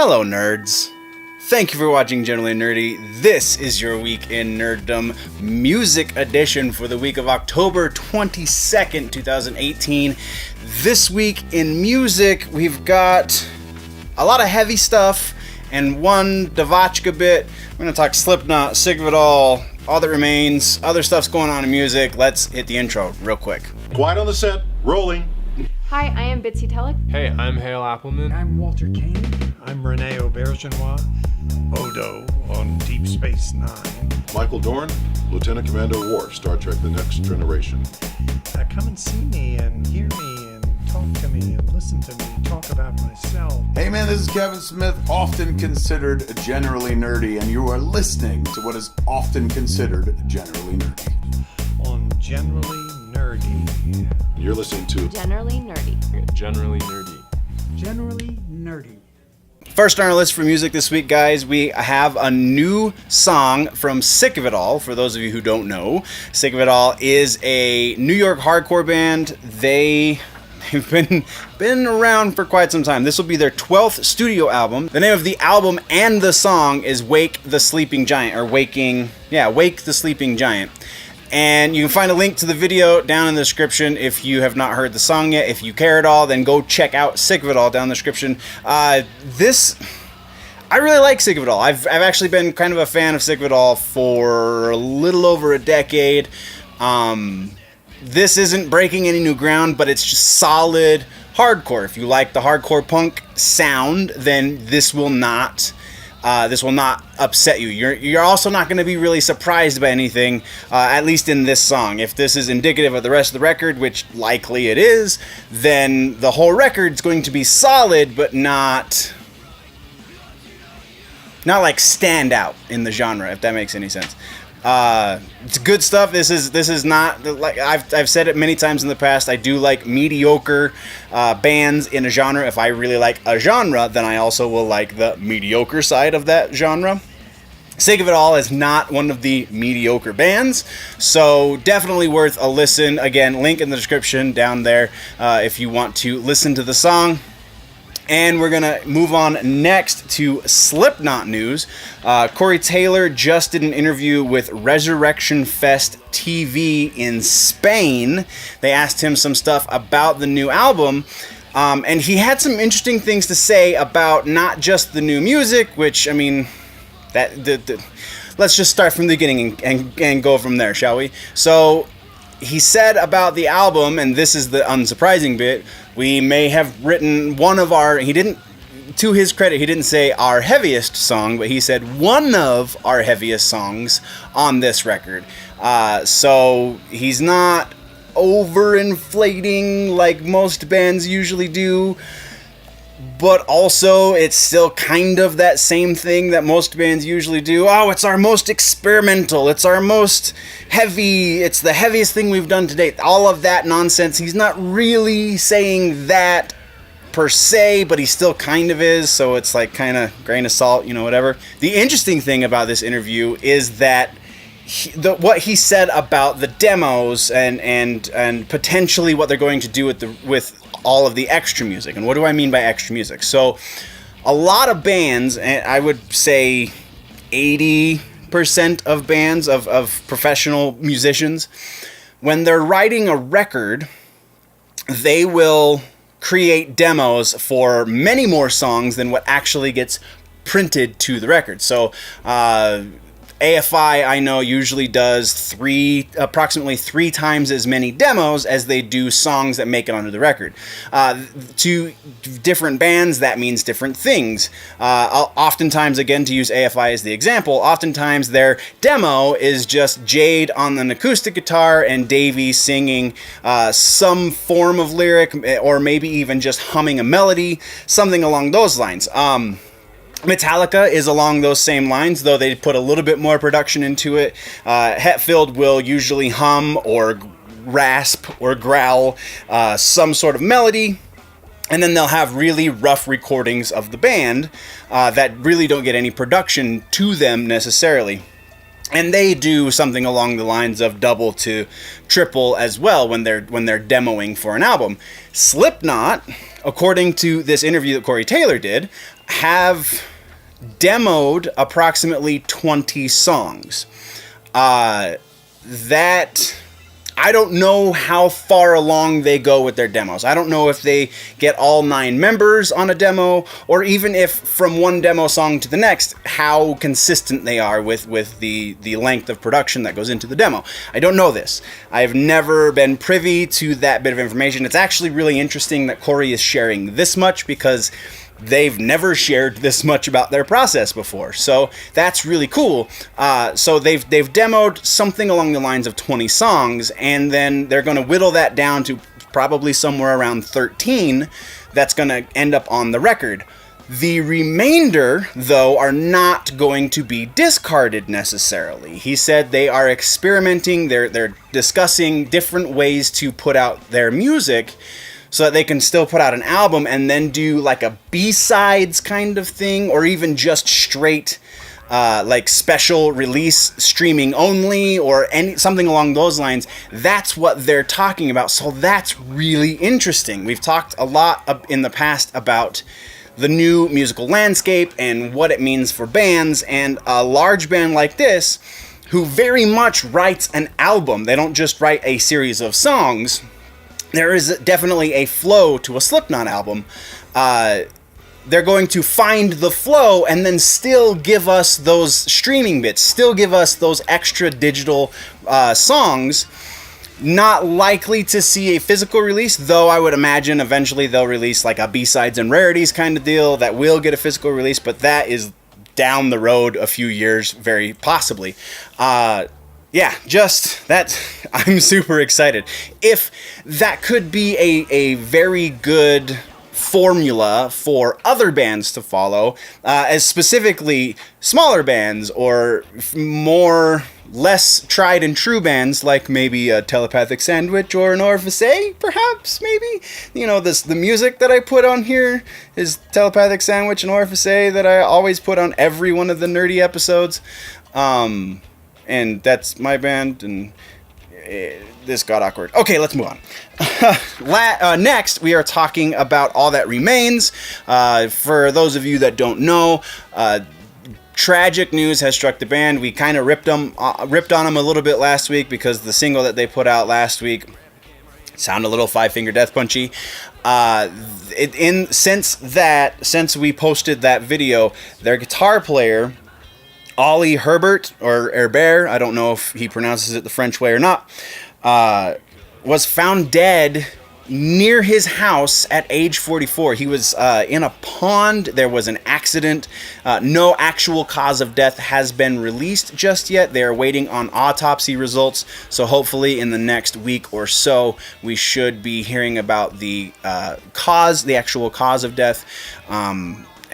Hello, nerds. Thank you for watching Generally Nerdy. This is your week in Nerdom music edition for the week of October 22nd, 2018. This week in music, we've got a lot of heavy stuff and one Devotchka bit. We're going to talk Slipknot, Sick of It All That Remains, other stuff's going on in music. Let's hit the intro real quick. Quiet on the set, rolling. Hi, I am Bitsy Telek. Hey, I'm Hale Appleman. I'm Walter Kane. I'm Rene Aubergenois. Odo on Deep Space Nine. Michael Dorn, Lieutenant Commander Worf, Star Trek The Next Generation. Come and see me and hear me and talk to me and listen to me talk about myself. Hey man, this is Kevin Smith, often considered generally nerdy, and you are listening to what is often considered generally nerdy. On Generally Nerdy. You're listening to Generally Nerdy. Generally Nerdy. Generally nerdy. First on our list for music this week, guys, we have a new song from Sick of It All. For those of you who don't know, Sick of It All is a New York hardcore band. They've been around for quite some time. This will be their 12th studio album. The name of the album and the song is Wake the Sleeping Giant, or Wake the Sleeping Giant. And you can find a link to the video down in the description if you have not heard the song yet. If you care at all, then go check out Sick of It All down in the description. I really like Sick of It All. I've actually been kind of a fan of Sick of It All for a little over a decade. This isn't breaking any new ground, but it's just solid hardcore. If you like the hardcore punk sound, then this will not upset you. You're also not going to be really surprised by anything, at least in this song. If this is indicative of the rest of the record, which likely it is, then the whole record's going to be solid, but not like stand out in the genre, if that makes any sense. It's good stuff. This is not like I've said it many times in the past. I do like mediocre bands in a genre. If I really like a genre, then I also will like the mediocre side of that genre. Sick of It All is not one of the mediocre bands, so definitely worth a listen. Again, link in the description down there if you want to listen to the song. And we're going to move on next to Slipknot news. Corey Taylor just did an interview with Resurrection Fest TV in Spain. They asked him some stuff about the new album. And he had some interesting things to say about not just the new music, which, I mean, let's just start from the beginning and go from there, shall we? So he said about the album, and this is the unsurprising bit, we may have written one of our, to his credit, he didn't say our heaviest song, but he said one of our heaviest songs on this record. So he's not overinflating like most bands usually do, but also it's still kind of that same thing that most bands usually do. Oh, it's our most experimental, it's our most heavy, it's the heaviest thing we've done to date. All of that nonsense. He's not really saying that per se, but he still kind of is, so it's like kind of grain of salt, whatever. The interesting thing about this interview is that what he said about the demos and potentially what they're going to do with all of the extra music. And what do I mean by extra music? So a lot of bands, and I would say 80% of bands of professional musicians, when they're writing a record, they will create demos for many more songs than what actually gets printed to the record. So AFI, I know, usually does approximately three times as many demos as they do songs that make it onto the record. To different bands, that means different things. Oftentimes, again, to use AFI as the example, oftentimes their demo is just Jade on an acoustic guitar and Davey singing some form of lyric, or maybe even just humming a melody, something along those lines. Metallica is along those same lines, though they put a little bit more production into it. Hetfield will usually hum or rasp or growl some sort of melody, and then they'll have really rough recordings of the band that really don't get any production to them necessarily. And they do something along the lines of double to triple as well when they're demoing for an album. Slipknot, according to this interview that Corey Taylor did, have demoed approximately 20 songs. That I don't know how far along they go with their demos. I don't know if they get all 9 members on a demo, or even if from one demo song to the next, how consistent they are with the length of production that goes into the demo. I don't know this. I've never been privy to that bit of information. It's actually really interesting that Corey is sharing this much, because they've never shared this much about their process before. So that's really cool. So they've demoed something along the lines of 20 songs, and then they're going to whittle that down to probably somewhere around 13 that's going to end up on the record. The remainder, though, are not going to be discarded necessarily. He said they are experimenting, they're discussing different ways to put out their music, so that they can still put out an album and then do like a B-sides kind of thing, or even just straight like special release streaming only, or something along those lines. That's what they're talking about. So that's really interesting. We've talked a lot in the past about the new musical landscape and what it means for bands, and a large band like this, who very much writes an album. They don't just write a series of songs. There is definitely a flow to a Slipknot album. They're going to find the flow and then still give us those streaming bits, still give us those extra digital songs. Not likely to see a physical release, though I would imagine eventually they'll release like a B-sides and rarities kind of deal that will get a physical release, but that is down the road a few years, very possibly. Yeah, just that, I'm super excited. If that could be a very good formula for other bands to follow, as specifically smaller bands or less tried and true bands, like maybe a Telepathic Sandwich or an Orifice, perhaps, maybe. You know, the music that I put on here is Telepathic Sandwich and Orifice that I always put on every one of the nerdy episodes. And that's my band, and this got awkward. Okay, let's move on. Next, we are talking about All That Remains. For those of you that don't know, tragic news has struck the band. We kind of ripped on them a little bit last week, because the single that they put out last week sounded a little Five Finger Death Punchy. Since we posted that video, their guitar player, Oli Herbert, or Herbert, I don't know if he pronounces it the French way or not, was found dead near his house at age 44. He was in a pond. There was an accident. No actual cause of death has been released just yet. They are waiting on autopsy results. So hopefully in the next week or so, we should be hearing about the actual cause of death.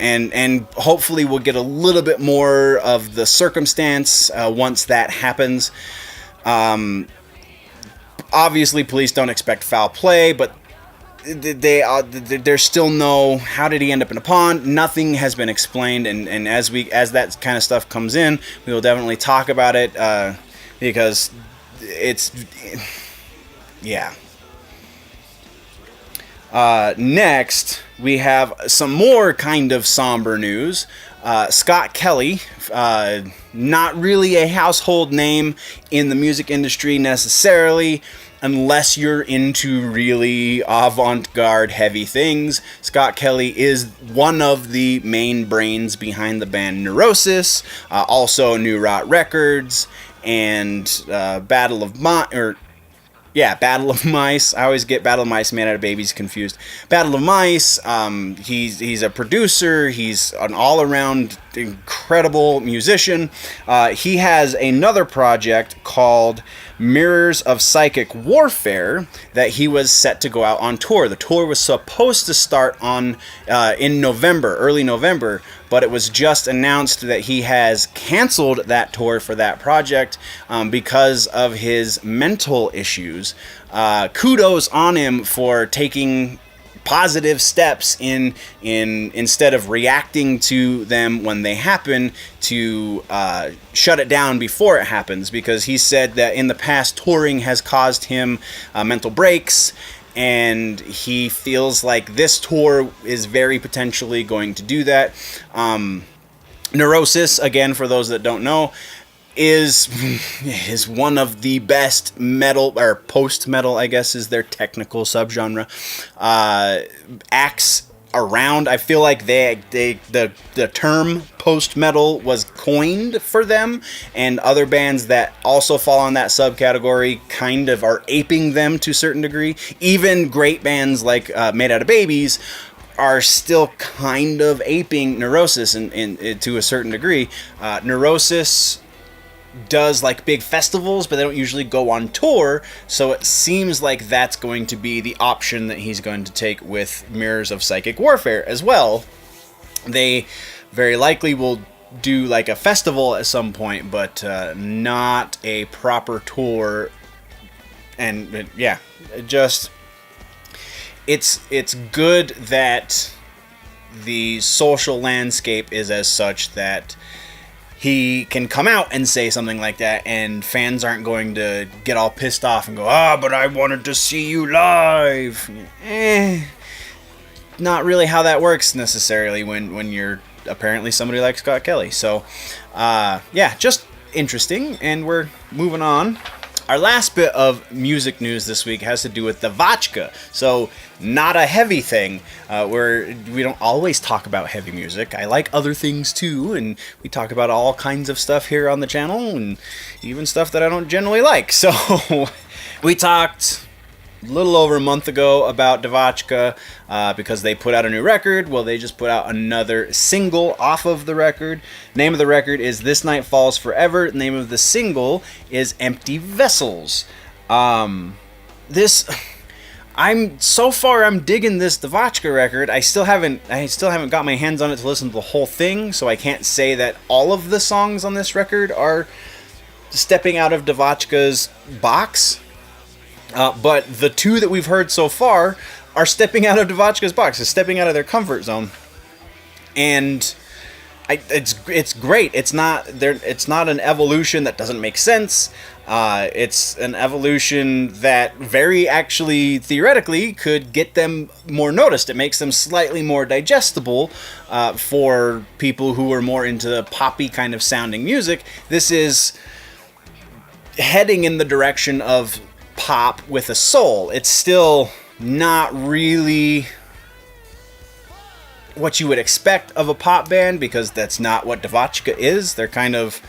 And hopefully we'll get a little bit more of the circumstance once that happens. Obviously, police don't expect foul play, but there's still no, how did he end up in a pond? Nothing has been explained, and as that kind of stuff comes in, we will definitely talk about it, because yeah. Next, we have some more kind of somber news. Scott Kelly, not really a household name in the music industry necessarily, unless you're into really avant-garde heavy things. Scott Kelly is one of the main brains behind the band Neurosis, also New Rot Records, and Battle of Mice. I always get Battle of Mice, Man Out of Babies confused. Battle of Mice. He's a producer. He's an all-around incredible musician. He has another project called Mirrors of Psychic Warfare that he was set to go out on tour. The tour was supposed to start in November, early November, but it was just announced that he has canceled that tour for that project because of his mental issues. Kudos on him for taking positive steps instead of reacting to them when they happen, to shut it down before it happens, because he said that in the past touring has caused him mental breaks and he feels like this tour is very potentially going to do that. Neurosis, again, for those that don't know, is one of the best metal, or post-metal, I guess is their technical subgenre, acts around. I feel like the term post-metal was coined for them, and other bands that also fall on that subcategory kind of are aping them to a certain degree. Even great bands like Made Out of Babies are still kind of aping Neurosis in to a certain degree. Neurosis does like big festivals, but they don't usually go on tour, so it seems like that's going to be the option that he's going to take with Mirrors of Psychic Warfare as well. They very likely will do like a festival at some point, but not a proper tour. And yeah, it's good that the social landscape is as such that he can come out and say something like that, and fans aren't going to get all pissed off and go, but I wanted to see you live. Not really how that works necessarily when you're apparently somebody like Scott Kelly. So, yeah, just interesting, and we're moving on. Our last bit of music news this week has to do with Devotchka. So, not a heavy thing. We don't always talk about heavy music. I like other things too, and we talk about all kinds of stuff here on the channel, and even stuff that I don't generally like. So, we talked a little over a month ago about Devotchka because they put out a new record. Well, they just put out another single off of the record. Name of the record is This Night Falls Forever. The name of the single is Empty Vessels. I'm digging this Devotchka record. I still haven't got my hands on it to listen to the whole thing, so I can't say that all of the songs on this record are stepping out of Devotchka's box. But the two that we've heard so far are stepping out of Devotchka's box, is stepping out of their comfort zone, and it's great. It's not an evolution that doesn't make sense. It's an evolution that very actually theoretically could get them more noticed. It makes them slightly more digestible for people who are more into the poppy kind of sounding music. This is heading in the direction of pop with a soul. It's still not really what you would expect of a pop band, because that's not what Devotchka is. They're kind of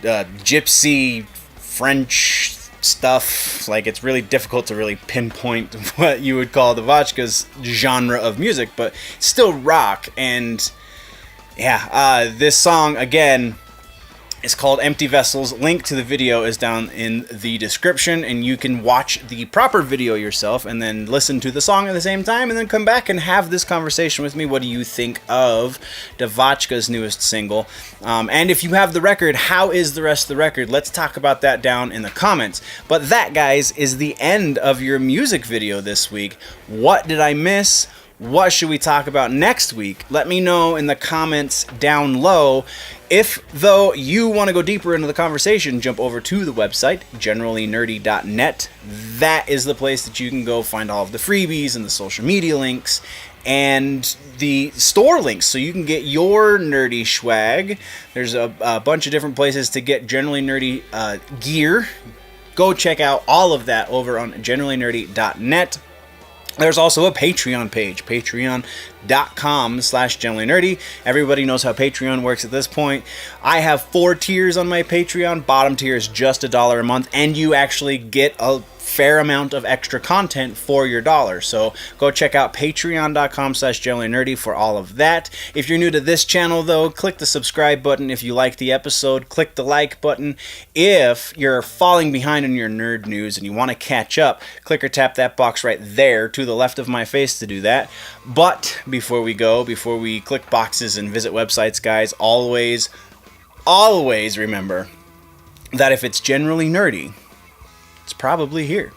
gypsy French stuff. Like, it's really difficult to really pinpoint what you would call Devotchka's genre of music, but still rock. And yeah, this song again is called Empty Vessels. Link to the video is down in the description, and you can watch the proper video yourself and then listen to the song at the same time, and then come back and have this conversation with me. What do you think of Devotchka's newest single? And if you have the record, how is the rest of the record? Let's talk about that down in the comments. But that, guys, is the end of your music video this week. What did I miss? What should we talk about next week? Let me know in the comments down low. If, though, you want to go deeper into the conversation, jump over to the website, generallynerdy.net. That is the place that you can go find all of the freebies and the social media links and the store links, so you can get your nerdy swag. There's a bunch of different places to get Generally Nerdy gear. Go check out all of that over on generallynerdy.net. There's also a Patreon page, patreon.com/generallynerdy. Everybody knows how Patreon works at this point. I have 4 tiers on my Patreon. Bottom tier is just $1 a month, and you actually get a fair amount of extra content for your dollar. So go check out patreon.com/generallynerdy for all of that. If you're new to this channel, though, click the subscribe button. If you like the episode, click the like button. If you're falling behind on your nerd news and you want to catch up, click or tap that box right there to the left of my face to do that. But before we click boxes and visit websites, guys, always remember that if it's generally nerdy, it's probably here.